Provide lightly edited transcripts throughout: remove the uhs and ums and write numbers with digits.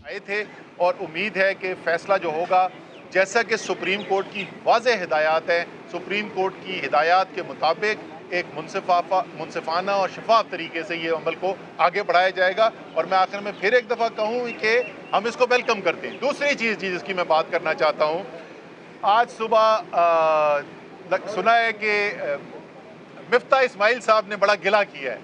आए थे और उम्मीद है कि फ़ैसला जो होगा, जैसा कि सुप्रीम कोर्ट की वाज़ेह हिदायत है, सुप्रीम कोर्ट की हिदायत के मुताबिक एक मुनसिफ़ाना और शफ़ाफ़ तरीके से ये अमल को आगे बढ़ाया जाएगा। और मैं आखिर में फिर एक दफ़ा कहूँ कि हम इसको वेलकम करते हैं। दूसरी चीज़ जिसकी मैं बात करना चाहता हूँ, आज सुबह सुना है कि मिफ्ता इस्माइल साहब ने बड़ा गिला किया है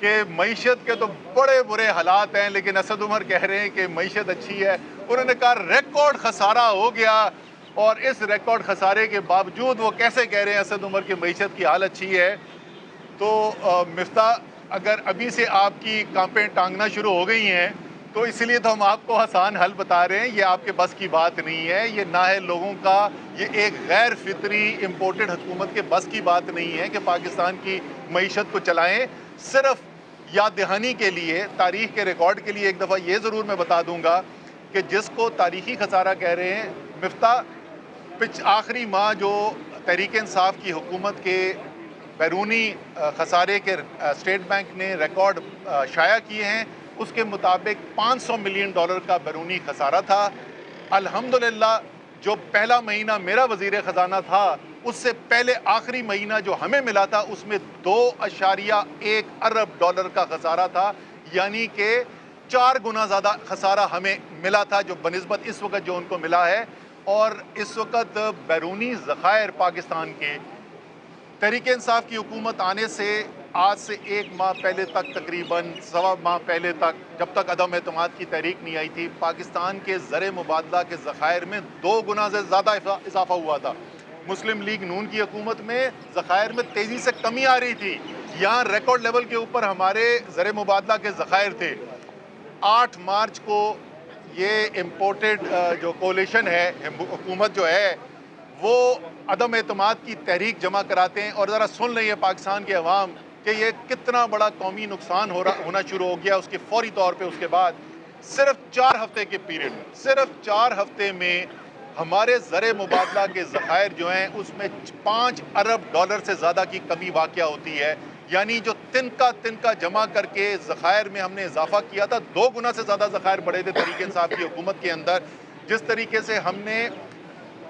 कि मईशत के तो बड़े बुरे हालात हैं, लेकिन असद उमर कह रहे हैं कि मईशत अच्छी है। उन्होंने कहा रिकॉर्ड खसारा हो गया, और इस रिकॉर्ड खसारे के बावजूद वो कैसे कह रहे हैं असद उमर की मईशत की हालत अच्छी है। तो मिफ्ता, अगर अभी से आपकी कांपें टांगना शुरू हो गई हैं तो इसलिए तो हम आपको आसान हल बता रहे हैं। ये आपके बस की बात नहीं है, ये ना है लोगों का, ये एक गैर फितरी इम्पोर्टेड हुकूमत के बस की बात नहीं है कि पाकिस्तान की मईशत को चलाएं। सिर्फ याद दहानी के लिए, तारीख़ के रिकॉर्ड के लिए एक दफ़ा ये ज़रूर मैं बता दूंगा कि जिसको तारीख़ी खसारा कह रहे हैं मिफ्ता, आखिरी माह जो तहरीक इंसाफ की हुकूमत के बैरूनी खसारे के स्टेट बैंक ने रिकॉर्ड शाया किए हैं, उसके मुताबिक $500 मिलियन का बैरूनी खसारा था। अल्हम्दुलिल्लाह जो पहला महीना मेरा वज़ीर ख़जाना था, उससे पहले आखिरी महीना जो हमें मिला था उसमें $2.1 अरब का खसारा था, यानी कि 4 गुना ज़्यादा खसारा हमें मिला था जो बनिस्बत इस वक्त जो उनको मिला है। और इस वक्त बैरूनी ज़खायर पाकिस्तान के तहरीक इंसाफ की हुकूमत आने से आज से 1 माह पहले तक, तकरीबन सवा माह पहले तक, जब तक अदम एतमाद की तहरीक नहीं आई थी, पाकिस्तान के ज़र मुबादला के ज़खायर में 2 गुना से ज़्यादा इजाफा हुआ था। मुस्लिम लीग नून की हुकूमत में ज़खायर में तेज़ी से कमी आ रही थी। यहाँ रिकॉर्ड लेवल के ऊपर हमारे ज़र मुबादला के ज़खायर थे। 8 मार्च को ये इम्पोर्टेड जो कोलिशन है, हुकूमत जो है, वो अदम एतमाद की तहरीक जमा कराते हैं। और ज़रा सुन लें पाकिस्तान के अवाम कि ये कितना बड़ा कौमी नुकसान होना शुरू हो गया। उसके फौरी तौर पे उसके बाद सिर्फ 4 हफ्ते के पीरियड में, सिर्फ 4 हफ्ते में हमारे ज़र मुबादला के ज़खायर जो हैं उसमें $5 अरब से ज़्यादा की कमी वाक़या होती है। यानी जो तिनका जमा करके ज़खायर में हमने इजाफा किया था, 2 गुना से ज़्यादा ज़खायर बढ़े थे तहरीक इंसाफ की हुकूमत के अंदर। जिस तरीके से हमने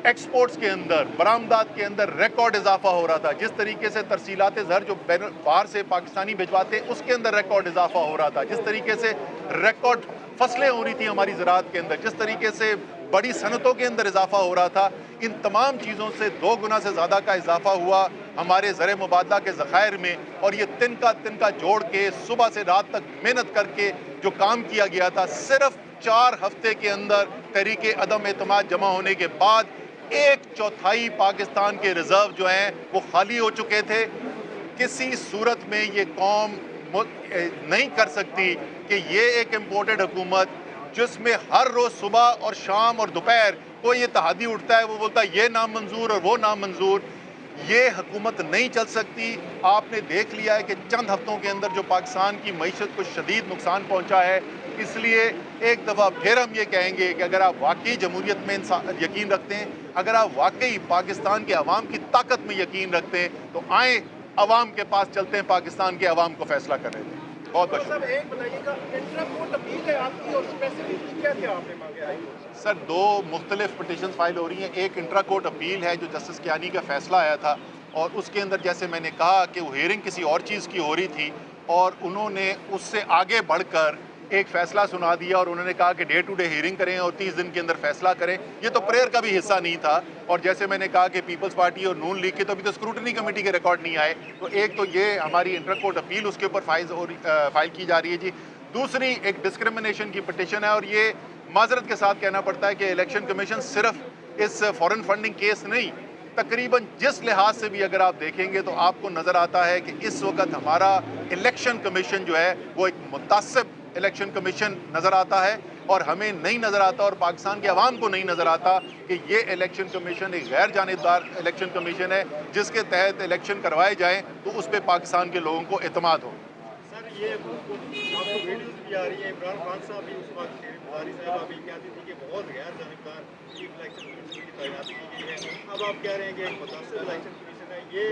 एक्सपोर्ट्स के अंदर, बरामदात के अंदर रिकॉर्ड इजाफा हो रहा था, जिस तरीके से तरसीलात ज़र जो बाहर से पाकिस्तानी भिजवाते उसके अंदर रिकॉर्ड इजाफा हो रहा था, जिस तरीके से रिकॉर्ड फसलें हो रही थी हमारी ज़राअत के अंदर, जिस तरीके से बड़ी सनतों के अंदर इजाफा हो रहा था, इन तमाम चीज़ों से 2 गुना से ज़्यादा का इजाफा हुआ हमारे ज़र मुबादला के ज़खायर में। और ये तिनका जोड़ के सुबह से रात तक मेहनत करके जो काम किया गया था, सिर्फ 4 हफ्ते के अंदर तहरीक अदम एतमाद जमा होने के बाद 1/4 पाकिस्तान के रिजर्व जो हैं वो खाली हो चुके थे। किसी सूरत में ये कौम नहीं कर सकती कि ये एक इम्पोर्टेड हुकूमत, जिसमें हर रोज़ सुबह और शाम और दोपहर कोई इत्तेहादी उठता है, वो बोलता है ये नामंजूर और वो नामंजूर, ये हुकूमत नहीं चल सकती। आपने देख लिया है कि चंद हफ्तों के अंदर जो पाकिस्तान की मईशत को शदीद नुकसान पहुंचा है। इसलिए एक दफ़ा फिर हम ये कहेंगे कि अगर आप वाकई जमहूरियत में यकीन रखते हैं, अगर आप वाकई पाकिस्तान के अवाम की ताकत में यकीन रखते हैं, तो आए अवाम के पास चलते हैं, पाकिस्तान के अवाम को फैसला करने दें। बहुत बहुत शुक्रिया। एक बताइएगा, इंट्रा कोर्ट अपील है आपकी और स्पेसिफिकली क्या-क्या आपने मांगे हाई कोर्ट से? सर, 2 मुख्तलिफ पटिशन फाइल हो रही हैं। एक इंट्रा कोर्ट अपील है जो जस्टिस कियानी का फैसला आया था, और उसके अंदर जैसे मैंने कहा कि वो हियरिंग किसी और चीज़ की हो रही थी, और उन्होंने उससे आगे बढ़कर एक फ़ैसला सुना दिया, और उन्होंने कहा कि डे टू डे हियरिंग करें और 30 दिन के अंदर फैसला करें। ये तो प्रेयर का भी हिस्सा नहीं था। और जैसे मैंने कहा कि पीपल्स पार्टी और नून लीग के तो अभी तो स्क्रूटनी कमेटी के रिकॉर्ड नहीं आए। तो एक तो ये हमारी इंटर कोर्ट अपील, उसके ऊपर फाइल की जा रही है जी। दूसरी एक डिस्क्रिमिनेशन की पटिशन है, और ये माजरत के साथ कहना पड़ता है कि इलेक्शन कमीशन सिर्फ इस फॉरेन फंडिंग केस नहीं, तकरीबन जिस लिहाज से भी अगर आप देखेंगे तो आपको नज़र आता है कि इस वक्त हमारा इलेक्शन कमीशन जो है वो एक मुतासिब इलेक्शन कमीशन नज़र आता है, और हमें नहीं नज़र आता, और पाकिस्तान के अवाम को नहीं नज़र आता कि ये इलेक्शन कमीशन एक गैर जानिबदार इलेक्शन कमीशन है, जिसके तहत इलेक्शन करवाए जाएँ तो उस पर पाकिस्तान के लोगों को एतमाद हो। सर, ये आपको वीडियोज़ भी आ रही है, इमरान खान साहब भी उस वक्त बुखारी साहब भी कहती थी कि बहुत गैर जानिबदार चीफ इलेक्शन कमीशन की तैनाती की गई है। अब आप कह रहे हैं कि एक मुतासिब इलेक्शन कमीशन है, ये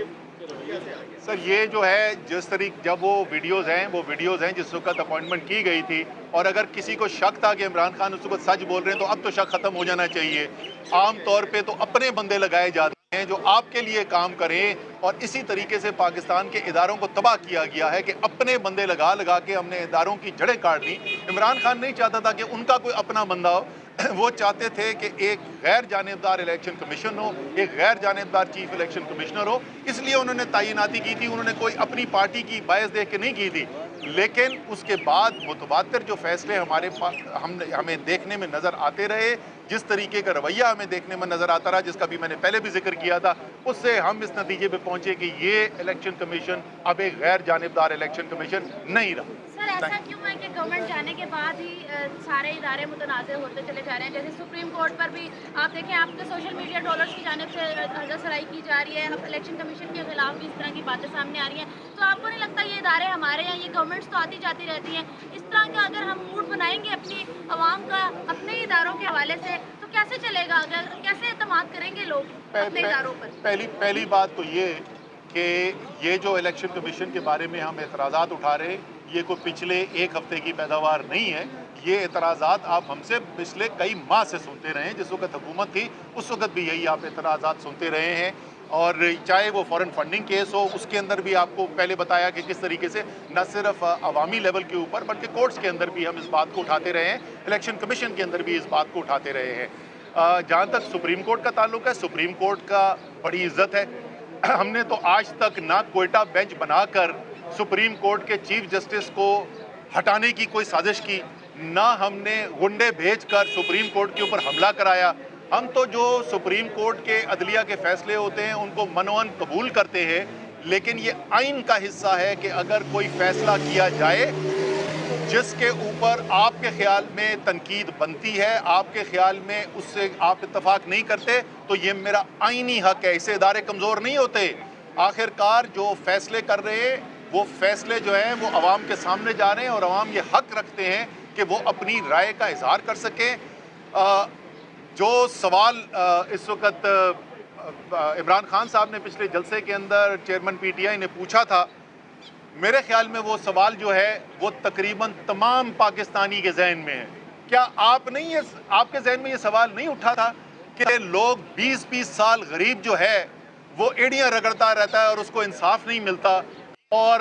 रवैया से आ गया? सर ये जो है जिस तरीके जब वो वीडियोज़ हैं जिस वक्त अपॉइंटमेंट की गई थी, और अगर किसी को शक था कि इमरान खान उस वक्त सच बोल रहे हैं तो अब तो शक ख़त्म हो जाना चाहिए। आम तौर पे तो अपने बंदे लगाए जाते हैं जो आपके लिए काम करें, और इसी तरीके से पाकिस्तान के इदारों को तबाह किया गया है कि अपने बंदे लगा लगा के हमने इदारों की जड़ें काट दी। इमरान खान नहीं चाहता था कि उनका कोई अपना बंदा हो, वो चाहते थे कि एक गैर जानिबदार इलेक्शन कमीशन हो, एक गैर जानिबदार चीफ इलेक्शन कमिश्नर हो, इसलिए उन्होंने तैनाती की थी। उन्होंने कोई अपनी पार्टी की बायस देख के नहीं की थी। लेकिन उसके बाद मुतबादिर जो फैसले हमें देखने में नज़र आते रहे, जिस तरीके का रवैया हमें देखने में नज़र आता रहा, जिसका भी मैंने पहले भी जिक्र किया था, उससे हम इस नतीजे पे पहुंचे कि ये इलेक्शन कमीशन अब एक गैर जानिबदार इलेक्शन कमीशन नहीं रहा। सर ऐसा क्यों है कि गवर्नमेंट जाने के बाद ही सारे इदारे मुतनाज़ होते चले जा रहे हैं? जैसे सुप्रीम कोर्ट पर भी आप देखें, आपके सोशल मीडिया ट्रोलर्स की जानिब से नज़रसराई की जा रही है, अब इलेक्शन कमीशन के खिलाफ भी इस तरह की बातें सामने आ रही हैं। तो आपको नहीं लगता ये इदारे हमारे हैं, ये गवर्नमेंट्स तो आती जाती रहती हैं, इस तरह का अगर हम मूड बनाएंगे अपनी आवाम का अपने इदारों के हवाले से तो कैसे चलेगा? अगर कैसे एतमाद करेंगे लोग अपने इदारों पर? पहली बात तो ये कि ये जो इलेक्शन कमीशन के बारे में हम एतराज़ात उठा रहे हैं, ये कोई पिछले एक हफ्ते की पैदावार नहीं है। ये एतराज़ात आप हमसे पिछले कई माह से सुनते रहे हैं। जिस वक्त हुकूमत थी उस वक्त भी यही आप एतराज़ात सुनते रहे हैं, और चाहे वो फॉरेन फंडिंग केस हो, उसके अंदर भी आपको पहले बताया कि किस तरीके से न सिर्फ अवामी लेवल के ऊपर बल्कि कोर्ट्स के अंदर भी हम इस बात को उठाते रहे हैं, इलेक्शन कमीशन के अंदर भी इस बात को उठाते रहे हैं। जहाँ तक सुप्रीम कोर्ट का ताल्लुक है, सुप्रीम कोर्ट का बड़ी इज्जत है। हमने तो आज तक ना कोयटा बेंच बनाकर सुप्रीम कोर्ट के चीफ जस्टिस को हटाने की कोई साजिश की, ना हमने गुंडे भेजकर सुप्रीम कोर्ट के ऊपर हमला कराया। हम तो जो सुप्रीम कोर्ट के अदलिया के फैसले होते हैं उनको मनोअन कबूल करते हैं, लेकिन ये आइन का हिस्सा है कि अगर कोई फैसला किया जाए जिसके ऊपर आपके ख्याल में तनकीद बनती है, आपके ख्याल में उससे आप इत्तफाक नहीं करते, तो ये मेरा आइनी हक है। इससे इदारे कमज़ोर नहीं होते। आखिरकार जो फैसले कर रहे हैं वो फैसले जो हैं वो अवाम के सामने जा रहे हैं, और अवाम ये हक रखते हैं कि वो अपनी राय का इजहार कर सकें। जो सवाल इस वक्त इमरान खान साहब ने पिछले जलसे के अंदर चेयरमैन पीटीआई ने पूछा था, मेरे ख्याल में वो सवाल जो है वो तकरीबन तमाम पाकिस्तानी के जहन में है। क्या आपके जहन में ये सवाल नहीं उठा था कि लोग 20-20 साल गरीब जो है वो एड़ियाँ रगड़ता रहता है और उसको इंसाफ नहीं मिलता, और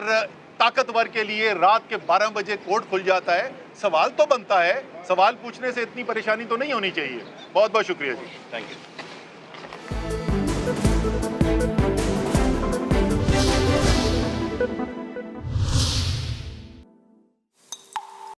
ताकतवर के लिए रात के 12 बजे कोर्ट खुल जाता है? सवाल तो बनता है, सवाल पूछने से इतनी परेशानी तो नहीं होनी चाहिए। बहुत बहुत शुक्रिया जी, थैंक यू।